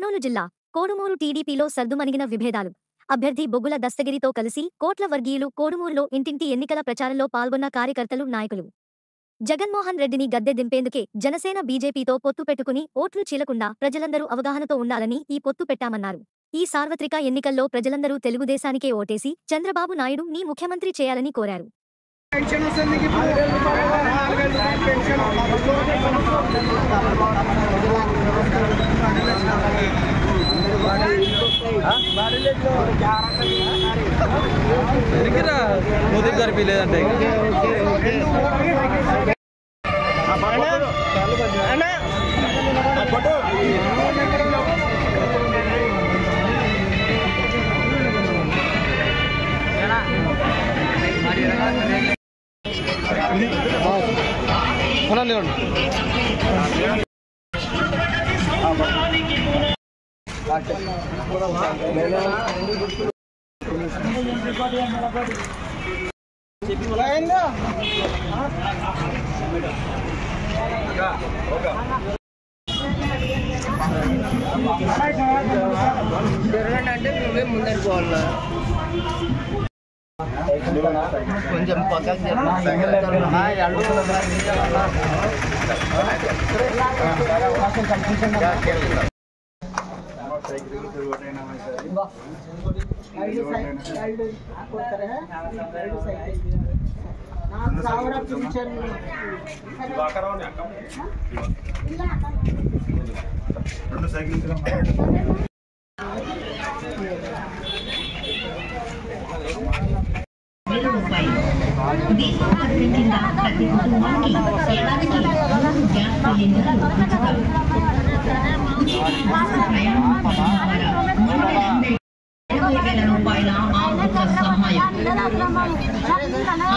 కర్నూలు జిల్లా కోడుమూరు టీడీపీలో సర్దుమణిగిన విభేదాలు. అభ్యర్థి బొగ్గుల దస్తగిరితో కలిసి కోట్ల వర్గీయులు కోడుమూరులో ఇంటింటి ఎన్నికల ప్రచారంలో పాల్గొన్న కార్యకర్తలు, నాయకులు. జగన్మోహన్ రెడ్డిని గద్దె దింపేందుకే జనసేన బీజేపీతో పొత్తు పెట్టుకుని ఓట్లు చీలకుండా ప్రజలందరూ అవగాహనతో ఉండాలని ఈ పొత్తు పెట్టామన్నారు. ఈ సార్వత్రిక ఎన్నికల్లో ప్రజలందరూ తెలుగుదేశానికే ఓటేసి చంద్రబాబు నాయుడు ని ముఖ్యమంత్రి చేయాలని కోరారు. मोदी गारी भी लेదంటే అంటే నువ్వే ముందరికి పోవాలా కొంచెం పక్కకి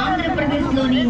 ఆంధ్రప్రదేశ్ లోని